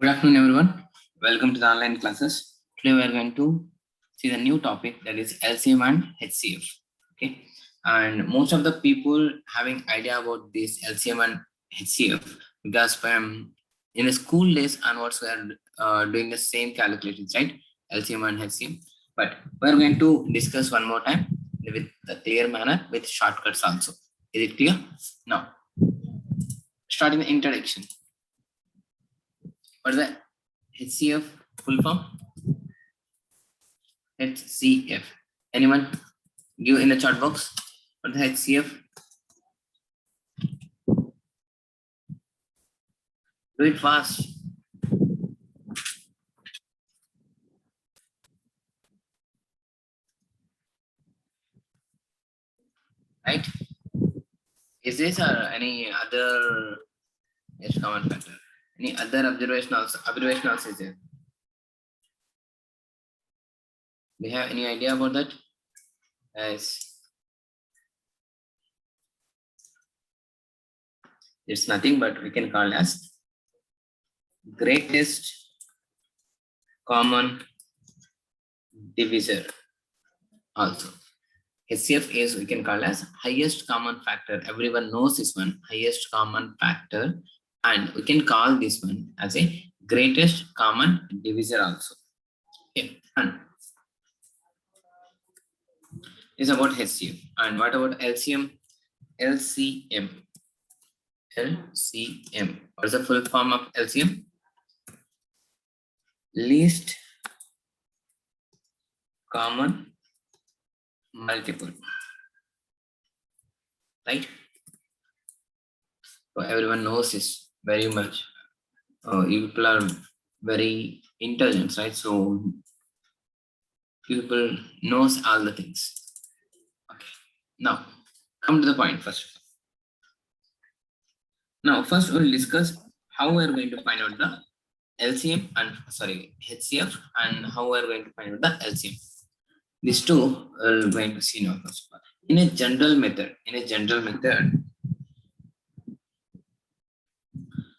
Good afternoon, everyone. Welcome to the online classes. Today we are going to see the new topic, that is LCM and HCF. Okay, and most of the people having idea about this LCM and HCF because from in the school days onwards we are doing the same calculations, right? LCM and HCM. But we are going to discuss one more time with a clear manner with shortcuts also. Is it clear? Now, starting the introduction. What is the HCF full form? HCF. Anyone give in the chat box? What is the HCF? Do it fast. Right? Is this or any other common factor? Any other observation also is there? Do you have any idea about that? Yes. It's nothing but we can call as greatest common divisor also. HCF is we can call as highest common factor. Everyone knows this one, highest common factor, and we can call this one as a greatest common divisor also. Okay, and is about HCF. And what about LCM? LCM. LCM. What is the full form of LCM? Least common multiple. Right? So everyone knows this very much. People are very intelligent, right? So people knows all the things. Okay. Now, come to the point first. Now, first we'll discuss how we're going to find out the LCM and HCF and how we're going to find out the LCM. These two we're going to see now first. In a general method,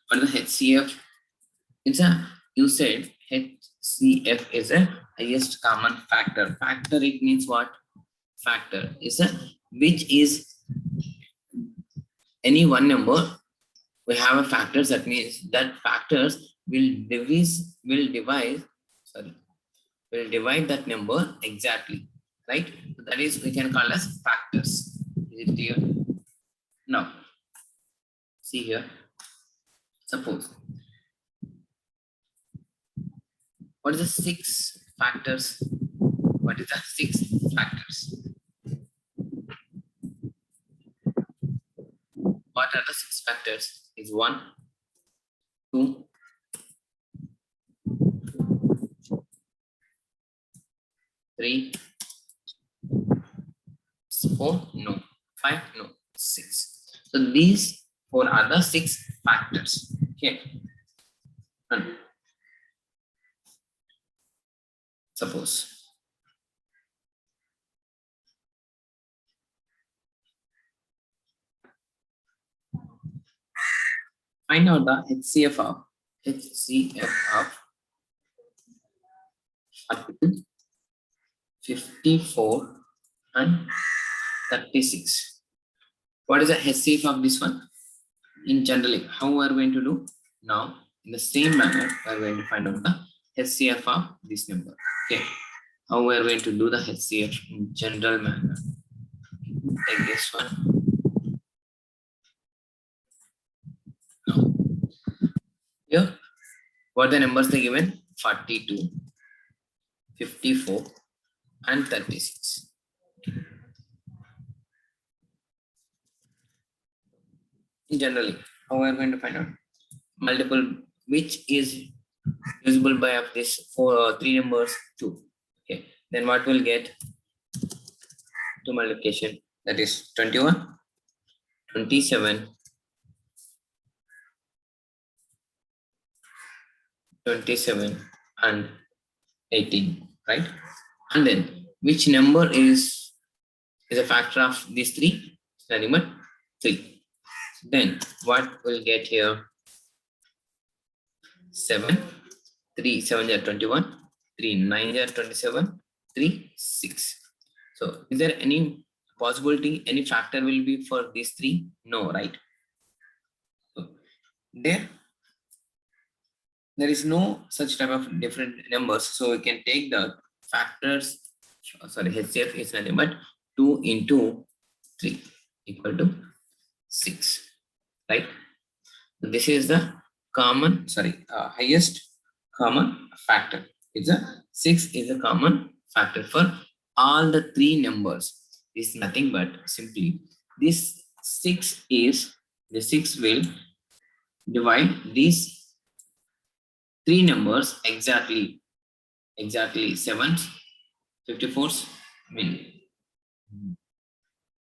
for the HCF, you said HCF is a highest common factor. Factor, it means what? Factor is which is any one number. We have a factors, that means that factors will divide that number exactly, right? So that is we can call as factors. Is it clear? Now, see here. Suppose, what is the 6 factors? What is the 6 factors? What are the 6 factors? Is 1, 2, 3, 4, no, 5, no, 6. So these 4 are the 6 factors. Okay. And suppose find out the HCF of 54 and 36. What is the HCF of this one? In generally, how we are going to do? Now, in the same manner, we are going to find out the HCF of this number. Okay. How we are going to do the HCF in general manner? Take this one. Now, here, what are the numbers they given? 42, 54, and 36. Generally, how we are going to find out? Multiple, which is divisible by of this 3 numbers, 2. Okay, then what will get? 2 multiplication, that is 21, 27, 27, and 18, right? And then which number is a factor of these 3? Number 3. Then what will get here? 7, 3 7 are 21, 3 9 are 27, 3 6. So is there any possibility any factor will be for these three? No, right? So there is no such type of different numbers, so we can take the factors. Sorry, HCF is nothing but 2 into 3 equal to 6, right? This is the highest common factor. It's a 6 is a common factor for all the three numbers. It's nothing but simply this 6 is the 6 will divide these three numbers exactly 7s, 54s, I mean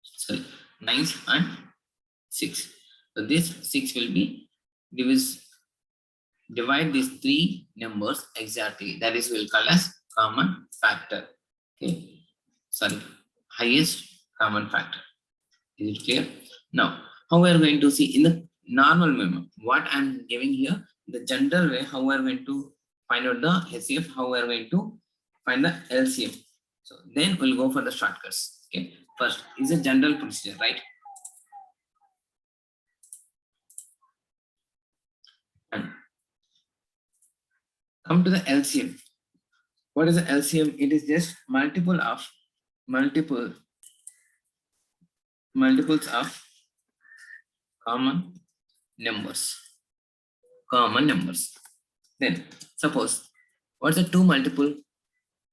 sorry, 9s and 6. So this 6 will be divide these three numbers exactly. That is will call as common factor. Okay. Sorry, highest common factor. Is it clear? Now, how we are going to see in the normal memo, what I am giving here, the general way, how we are going to find out the HCF, how we are going to find the LCM. So then we'll go for the shortcuts. Okay. First is a general procedure, right? And come to the LCM. What is the LCM? It is just multiples of common numbers. Then suppose what's the two multiple?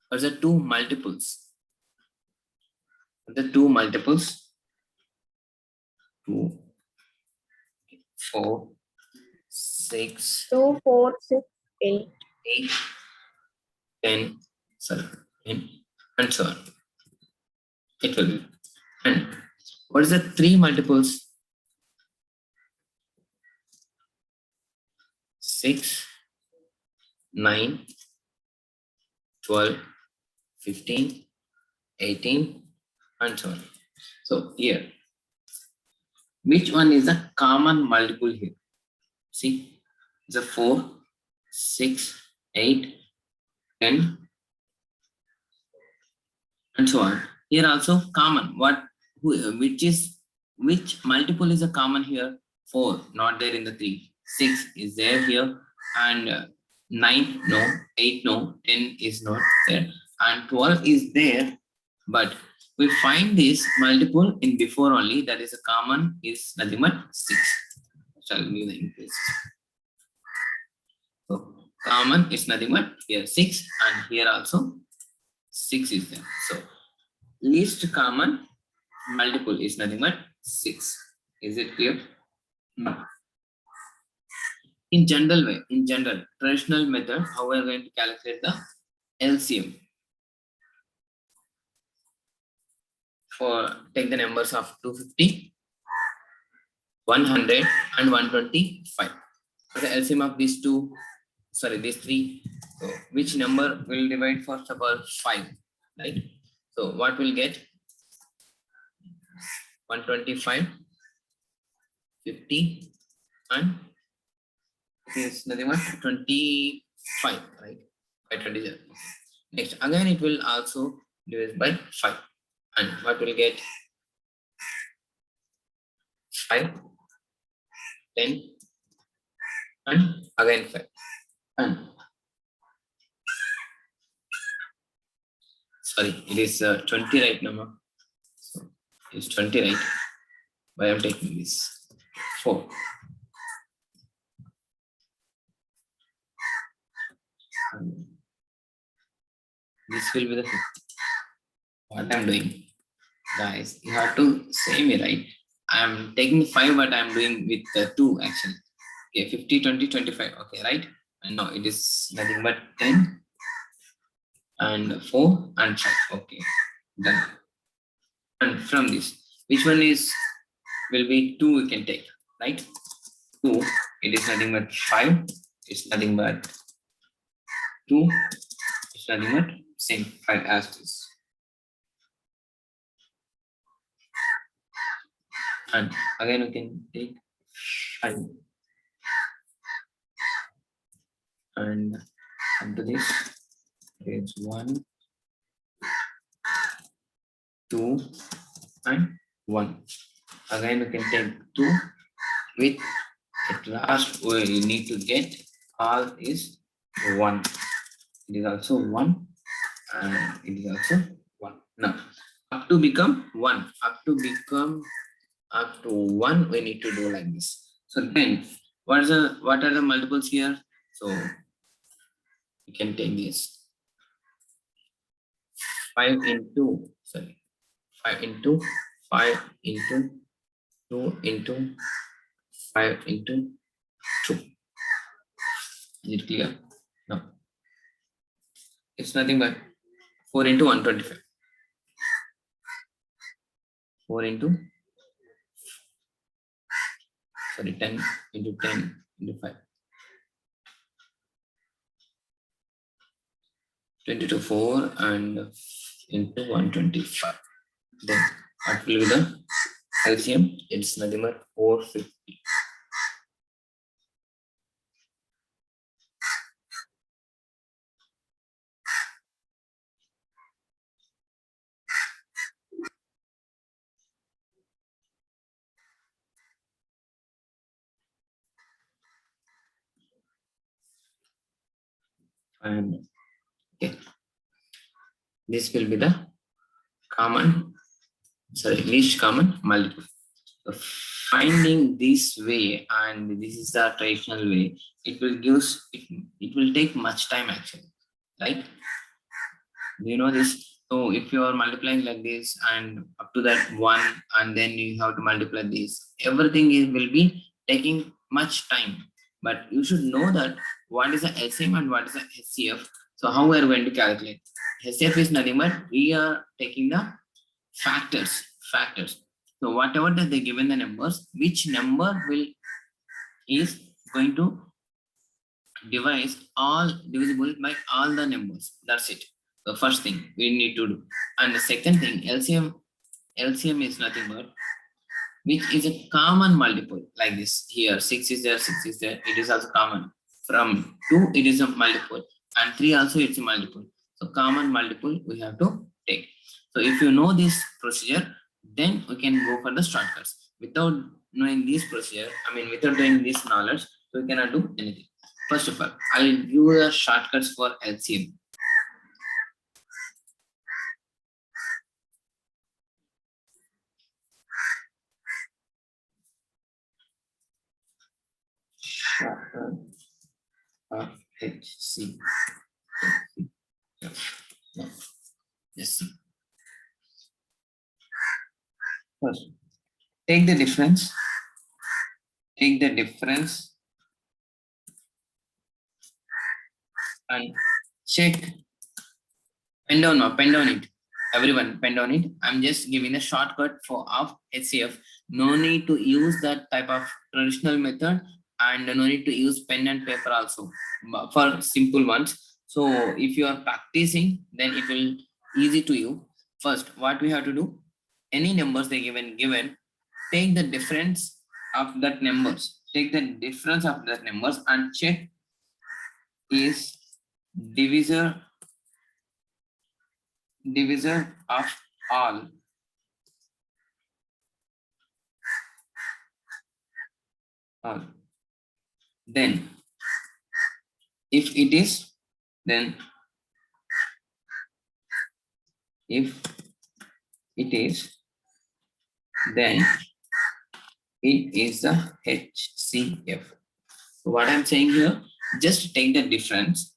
What's the two multiples? The two multiples 2, 4, 6, 2, 4, 6, 8. 8, 10, sorry, 10, and so on. It will be. And what is the three multiples? 6, 9, 12, 15, 18, and so on. So here, which one is the common multiple here? See, the 4, 6, 8, 10, and so on. Here also common. Which multiple is a common here? 4, not there in the 3. 6 is there here, and 9 no, 8 no, 10 is not there, and 12 is there, but we find this multiple in before only, that is a common is nothing but 6. Shall give the increase. So common is nothing but here 6, and here also 6 is there. So least common multiple is nothing but 6. Is it clear? No. In general, traditional method, how we are going to calculate the LCM for take the numbers of 250, 100, and 125. So the LCM of these these three. So which number will divide first of all 5, right? So what will get 125, 50, and it is nothing but 25, right? By 27. Next, again it will also divide by 5, and what will get 5, 10, and again 5, and sorry, it is 20 right now. So it's 20 right. Why I'm taking this 4. And this will be the 50. What I'm doing, guys, you have to say me right. I'm taking 5, but I'm doing with 2 actually. Okay, 50, 20, 25. Okay, right? And no, it is nothing but 10 and 4 and 5. Okay, done. And from this, which one will be 2 we can take, right? 2, it is nothing but 5. It's nothing but 2. It's nothing but same 5 as this. And again we can take 5. and after this is 1, 2, and 1. Again, we can take 2 with at last we need to get all is 1. It is also 1 and it is also 1. Now, up to become 1, up to 1, we need to do like this. So then, what are the multiples here? So you can take this 5 into 5 into 5 into 2 into 5 into 2. Is it clear? No. It's nothing but 4 into 125. 4 into 10 into 10 into 5. 20 to 4 and into 125. Then what will be the LCM? It's nothing but 450. And okay, this will be the least common multiple. So finding this way, and this is the traditional way, it will take much time actually, right? Do you know this? So if you are multiplying like this and up to that 1, and then you have to multiply this, everything will be taking much time. But you should know that what is the LCM and what is the HCF. So how we are going to calculate? HCF is nothing but we are taking the factors. So whatever that they given the numbers, which number is going to divisible by all the numbers. That's it. The first thing we need to do. And the second thing, LCM is nothing but which is a common multiple like this. Here 6 is there, 6 is there. It is also common. From 2 it is a multiple, and 3 also it's a multiple. So common multiple we have to take. So if you know this procedure, then we can go for the shortcuts. Without knowing this procedure, without doing this knowledge, we cannot do anything. First of all, I'll give you the shortcuts for LCM. Shortcut of HC. No. Yes. First, take the difference. And check. Pen down it. Everyone, pen down it. I'm just giving a shortcut of HCF. No need to use that type of traditional method, and no need to use pen and paper also for simple ones. So if you are practicing, then it will easy to you. First, what we have to do? Any numbers they given, take the difference of that numbers. Take the difference of that numbers and check is divisor of all. Then if it is, then if it is, then it is the HCF. So what I'm saying here, just take the difference,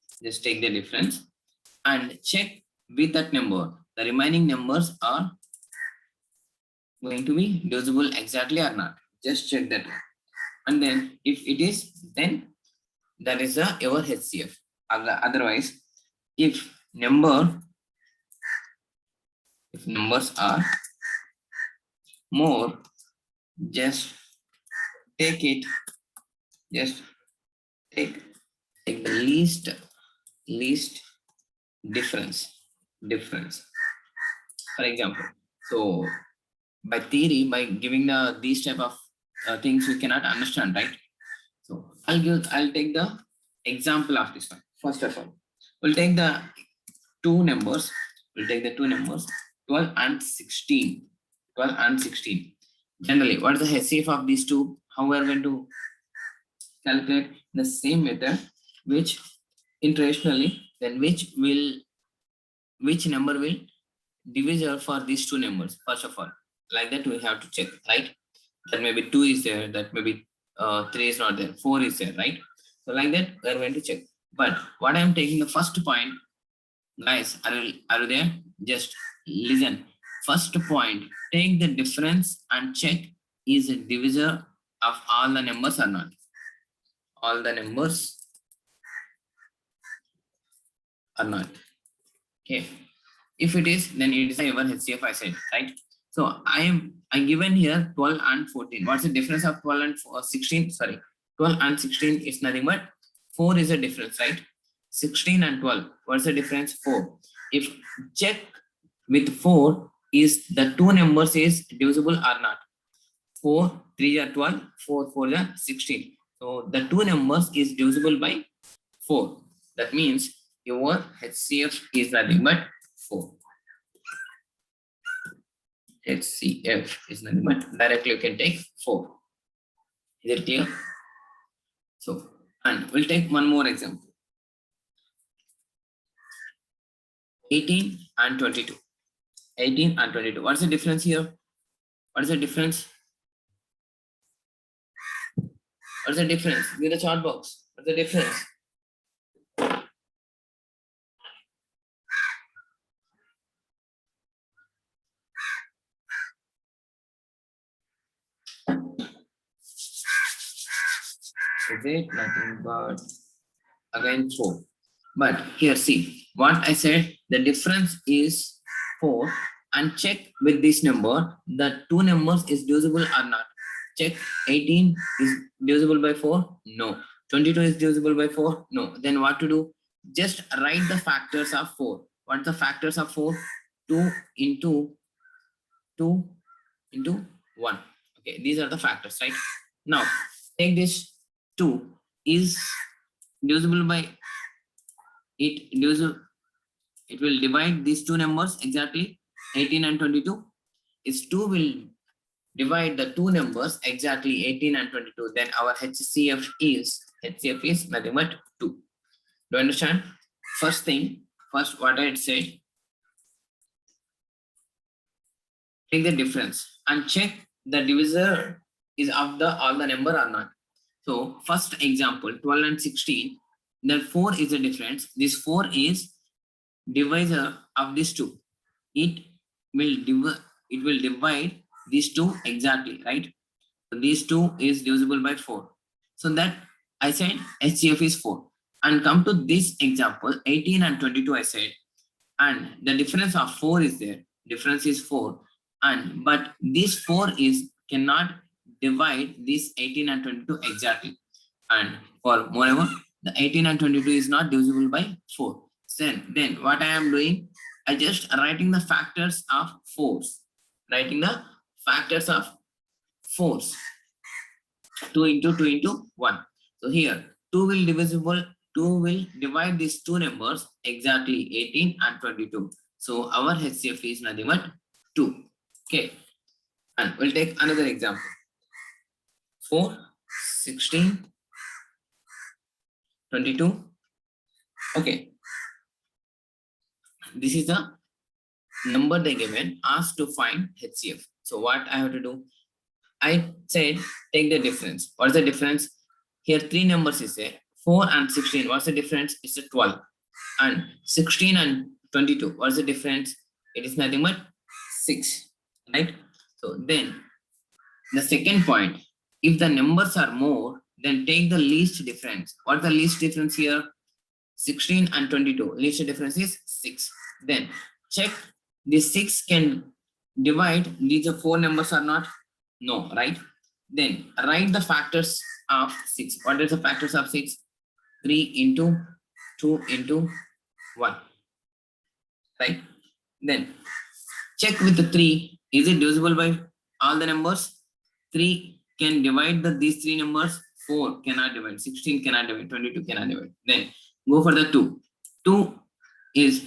and check with that number. The remaining numbers are going to be divisible exactly or not. Just check that. And then if it is, then that is your HCF. Otherwise, if numbers are more, just take it. Just take the least difference. For example, so by theory, by giving these type of things, we cannot understand, right? So I'll take the example of this one. First of all, we'll take the two numbers. We'll take the two numbers 12 and 16. 12 and 16. Generally, what is the HCF of these two? How we are going to calculate the same method, which iterationally, then which number will divisor for these two numbers. First of all, like that we have to check, right? That maybe 2 is there, that maybe 3 is not there, 4 is there, right? So like that we are going to check. But what I am taking the first point, guys, are you there? Just listen. First point, take the difference and check is a divisor of all the numbers or not. All the numbers or not. Okay. If it is, then it is your HCF, I said, right? So I given here 12 and 14. What's the difference of 12 and 16? Sorry, 12 and 16 is nothing but 4 is a difference, right? 16 and 12. What's the difference? 4. If check with 4 is the two numbers is divisible or not. 4 3 are 12, 4 4 are 16. So the two numbers is divisible by 4. That means your HCF is nothing but 4. HCF is nothing but directly you can take 4. Is it clear? So, and we'll take one more example. 18 and 22. 18 and 22. What's the difference here? What is the difference? What's the difference? Give the chart box. What's the difference? Is it nothing but again 4? But here see what I said, the difference is 4, and check with this number the two numbers is divisible or not. Check 18 is divisible by 4, no. 22 is divisible by 4, no. Then what to do? Just write the factors of 4. What are the factors of 4? 2 into 2 into 1. Okay, these are the factors, right? Now take this 2 is divisible by it will divide these two numbers exactly 18 and 22. Is 2 will divide the two numbers exactly 18 and 22, then our HCF is nothing but 2. Do you understand? First what I said, take the difference and check the divisor is of the all the number or not. So first example 12 and 16, then 4 is the difference. This 4 is divisor of these two. It will divide these two exactly, right? So these two is divisible by 4. So that I said HCF is 4. And come to this example 18 and 22 I said, and the difference of 4 is there. Difference is 4, and but this 4 is cannot divide this 18 and 22 exactly. And for moreover, the 18 and 22 is not divisible by 4. Then what I am doing, I just writing the factors of 4s. Writing the factors of 4s. 2 into 2 into 1. So here 2 will divide these two numbers exactly 18 and 22. So our HCF is nothing but 2. Okay. And we'll take another example. 4, 16, 22. Okay. This is the number they given, asked to find HCF. So what I have to do? I said take the difference. What is the difference? Here 3 numbers is there. 4 and 16. What's the difference? It's a 12. And 16 and 22. What's the difference? It is nothing but 6. Right? So then the second point, if the numbers are more, then take the least difference. What's the least difference here? 16 and 22. Least difference is 6. Then check this 6 can divide these 4 numbers or not? No, right? Then write the factors of 6. What is the factors of 6? 3 into 2 into 1. Right? Then check with the 3. Is it divisible by all the numbers? 3 can divide these 3 numbers. 4 cannot divide, 16 cannot divide, 22 cannot divide. Then go for the 2. 2 is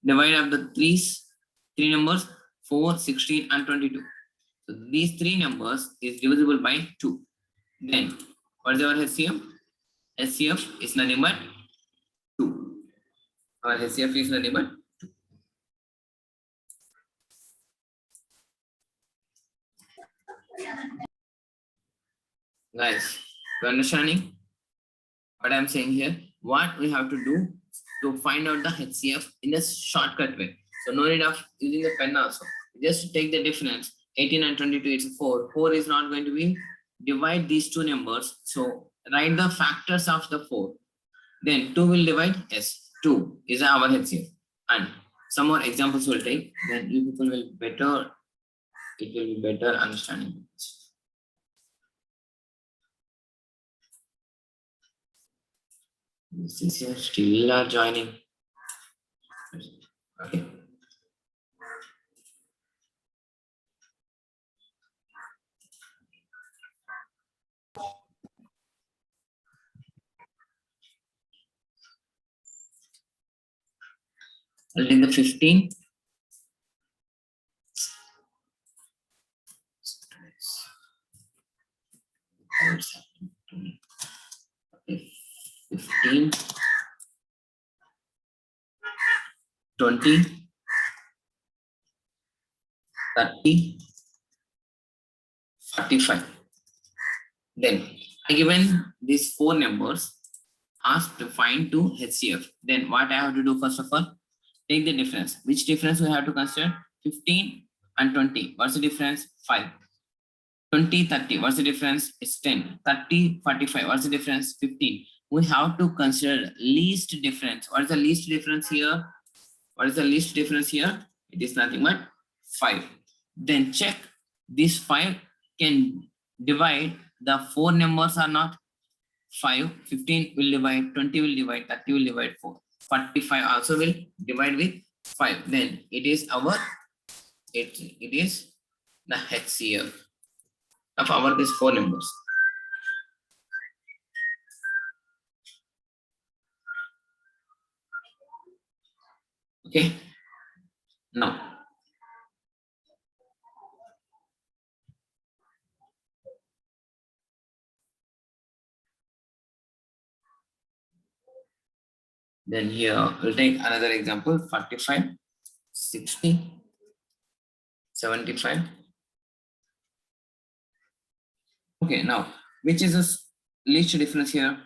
divide of the three numbers 4, 16 and 22. So these three numbers is divisible by 2. Then what is our HCF? HCF is nothing but 2. Our HCF is nothing but 2. Guys, you understanding what I'm saying here? What we have to do to find out the HCF in a shortcut way. So no need of using the pen also. Just take the difference. 18 and 22 is 4. 4 is not going to be divide these two numbers. So write the factors of the 4. Then 2 will divide S. 2 is our HCF. And some more examples will take. Then you people will better. It will be better understanding. This is here still are joining. Okay. I'll take the 15. Okay. 15, 20, 30, 45. Then I given these four numbers, asked to find two HCF. Then what I have to do first of all, take the difference. Which difference we have to consider? 15 and 20. What's the difference? 5. 20, 30. What's the difference? It's 10. 30, 45. What's the difference? 15. We have to consider least difference. What is the least difference here? What is the least difference here? It is nothing but 5. Then check this 5 can divide the four numbers or not. 5, 15 will divide, 20 will divide, 30 will divide 4. 45 also will divide with 5. Then it is our, it is the HCF of our these four numbers. Okay. Now then here we'll take another example. 45, 60, 75. Okay, now which is the least difference here?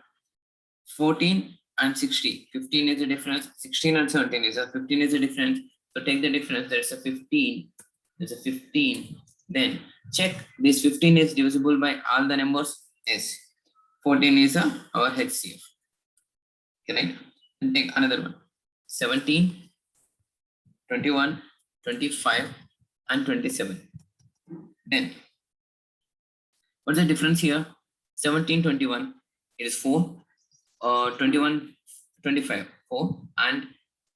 14 and 60. 15 is the difference. 16 and 17 is a 15 is the difference. So take the difference. There's a 15. There's a 15. Then check this 15 is divisible by all the numbers. Yes. 14 is our HCF. Correct? And take another one. 17, 21, 25, and 27. Then what's the difference here? 17, 21. It is 4. 21, 25, 4, and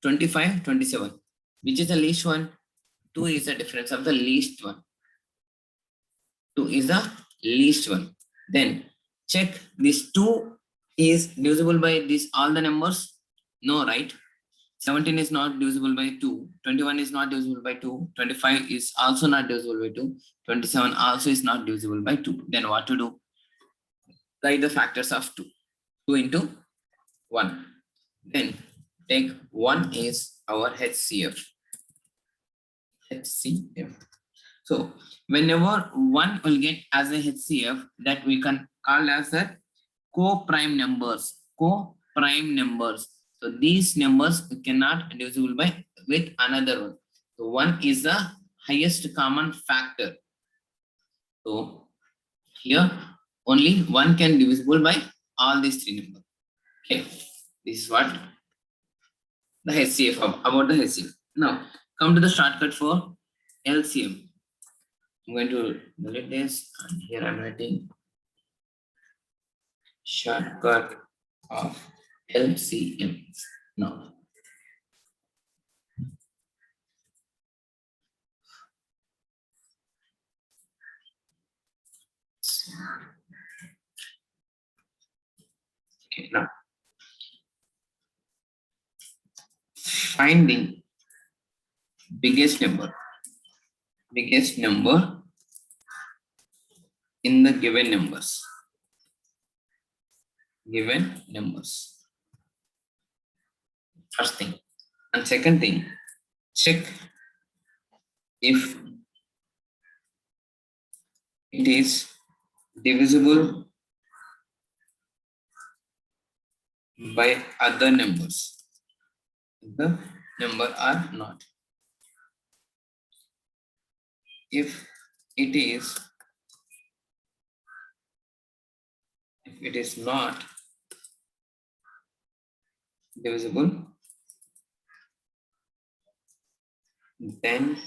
25, 27. Which is the least one? 2 is the difference of the least one. 2 is the least one. Then check this 2 is divisible by this all the numbers. No, right? 17 is not divisible by 2. 21 is not divisible by 2. 25 is also not divisible by 2. 27 also is not divisible by 2. Then what to do? Write the factors of 2. 2 into 1. Then take 1 is our HCF. HCF. So whenever 1 will get as a HCF, that we can call as a co-prime numbers. Co-prime numbers. So these numbers we cannot divisible by with another one. So 1 is the highest common factor. So here only 1 can divisible by all these three numbers. Okay, this is what the HCF about the HCF. Now come to the shortcut for LCM. I'm going to delete this, and here I'm writing shortcut of LCM. Now Okay, now find the biggest number in the given numbers. First thing. And second thing, check if it is divisible by other numbers. The number are not. If it is not divisible, then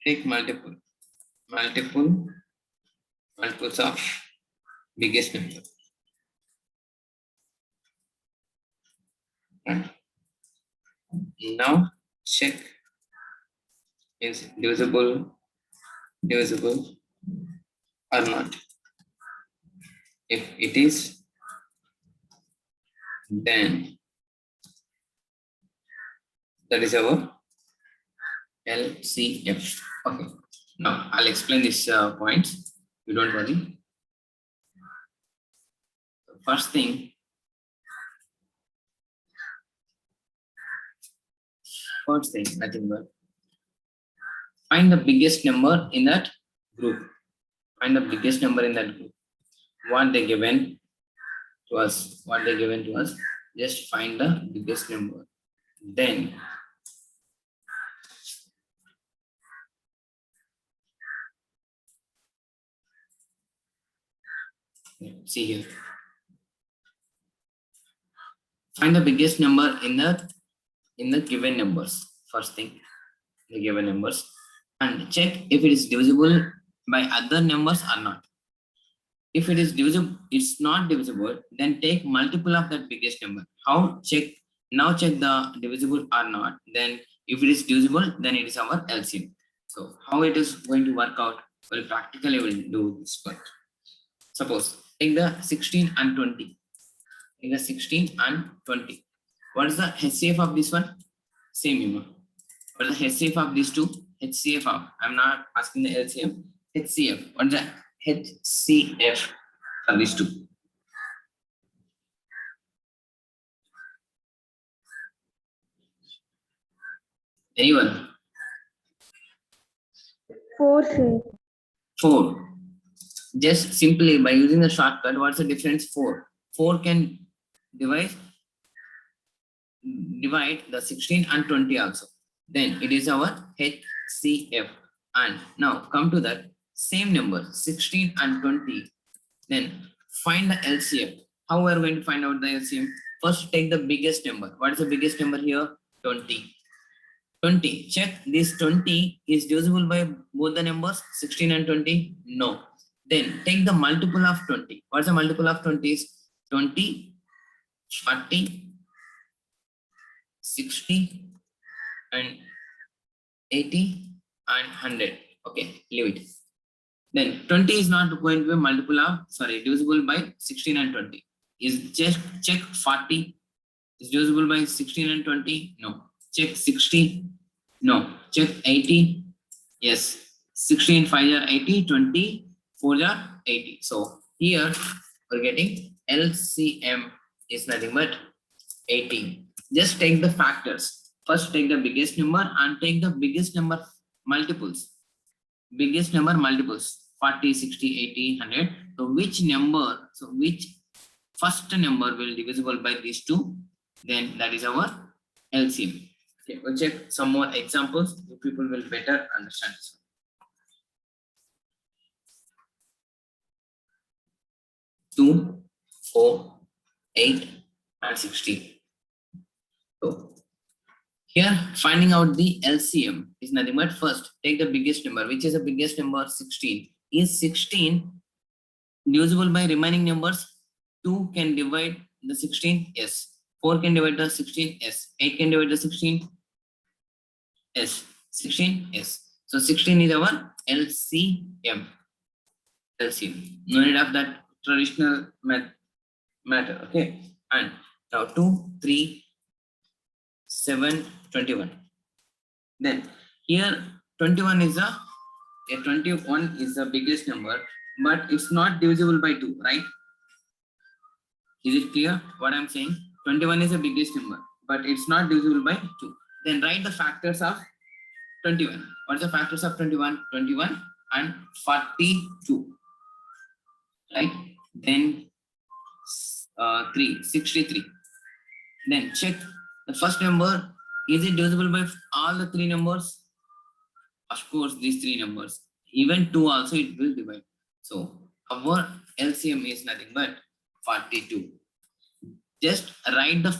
take multiples of biggest number. Right? Now check is divisible or not. If it is, then that is our LCF. Okay. Now I'll explain these points. You don't worry. First thing, nothing but find the biggest number in that group. What they given to us. Just find the biggest number. Then see here. Find the biggest number in the given numbers. First thing, the given numbers, and check if it is divisible by other numbers or not. If it is divisible, it's not divisible, then take multiple of that biggest number. How? Check the divisible or not. Then if it is divisible, then it is our LCM. So how it is going to work out? Well, practically we'll do this part. Suppose take the 16 and 20. Take the 16 and 20. What is the HCF of this one? Same, you know. What is the HCF of these two? HCF of, I'm not asking the LCM. HCF. What is the HCF for these two? Anyone? 4, sir. 4. Just simply by using the shortcut, what's the difference? 4. 4 can divide the 16 and 20 also. Then it is our HCF. And now come to that same number, 16 and 20. Then find the LCM. How we are going to find out the LCM? First take the biggest number. What is the biggest number here? 20. 20. Check this 20 is divisible by both the numbers 16 and 20. No. Then take the multiple of 20. What's the multiple of 20 is 20, 40, 60 and 80 and 100. Okay, leave it. Then 20 is not going to be multiple of, divisible by 16 and 20. Is just check 40 is divisible by 16 and 20. No. Check 60. No. Check 80. Yes. 16 5 are 80, 20 4 are 80. So here we're getting LCM is nothing but 80. Just take the factors. First take the biggest number and take the biggest number multiples. 40, 60, 80, 100. So which first number will divisible by these two? Then that is our LCM. Okay, we'll check some more examples so people will better understand this. 2, 4, 8 and 16. So here finding out the LCM is nothing but first take the biggest number. Which is the biggest number? 16. Is 16 divisible by remaining numbers? 2 can divide the 16? Yes. 4 can divide the 16? Yes. 8 can divide the 16? Yes. 16? Yes. So 16 is our LCM. No need of that traditional matter. Okay. And now 2, 3, 7, 21. Then here 21 is a 21 is the biggest number, but it's not divisible by 2, right? Is it clear what I'm saying? 21 is the biggest number, but it's not divisible by 2. Then write the factors of 21. What's the factors of 21? 21 and 42. Right? Then 63. Then check the first number. Is it divisible by all the 3 numbers? Of course, these 3 numbers. Even 2 also it will divide. So our LCM is nothing but 42. Just write the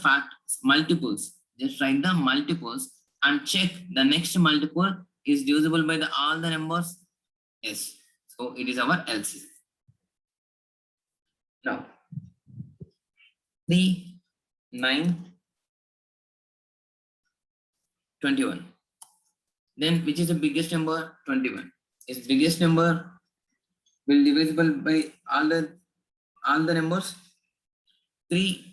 multiples. Just write the multiples and check the next multiple is divisible by all the numbers. Yes. So it is our LCM. Now 3, 9, 21. Then which is the biggest number? 21. Is biggest number will divisible by all the numbers? 3.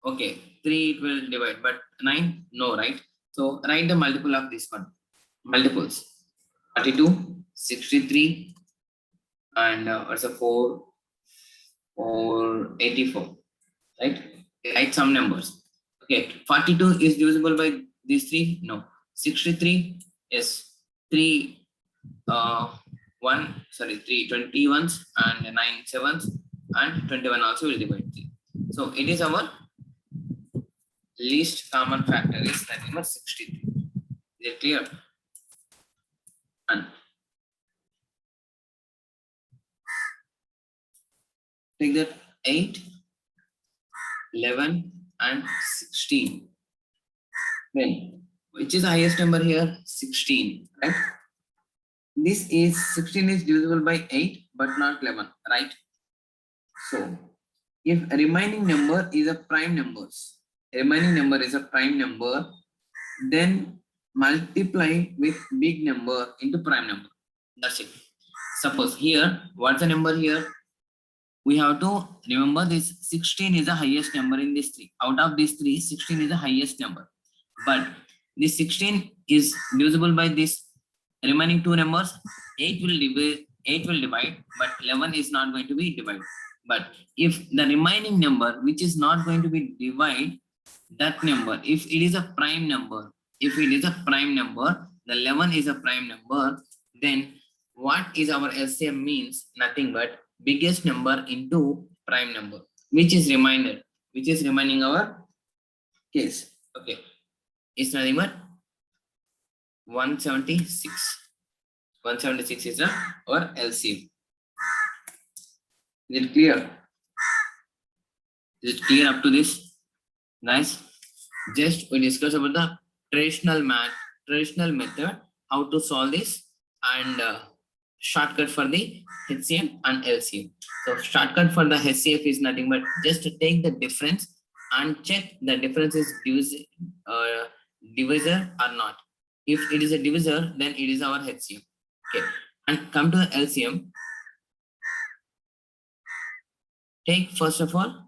Okay, 3 it will divide, but 9 no, right? So write the multiple of this one. Multiples 42, 63, and what's a 4 or 84, right? Write some numbers. Okay, 42 is divisible by these 3? No. 63 is 3 21s and 9 7s, and 21 also will divide 3. So it is our least common factor is that number 63. Is it clear? And take that 8, 11, and 16. Then which is the highest number here? 16, right? This is 16 is divisible by 8, but not 11, right? So if a remaining number is a prime number, then multiply with big number into prime number. That's it. Suppose here, what's the number here? We have to remember this 16 is the highest number in this 3. Out of these 3, 16 is the highest number. But this 16 is divisible by this remaining 2 numbers. 8 will divide, but 11 is not going to be divided. But if the remaining number, which is not going to be divided, that number, if it is a prime number, the 11 is a prime number, then what is our LCM means? Nothing but biggest number into prime number, which is remaining our case. Okay, it's nothing but 176. 176 is our LCM. Is it clear? Is it clear up to this? Nice. Just we discuss about the traditional method, how to solve this, and shortcut for the HCF and LCM. So shortcut for the HCF is nothing but just to take the difference and check the difference is divisor or not. If it is a divisor, then it is our HCF. Okay. And come to the LCM. Take first of all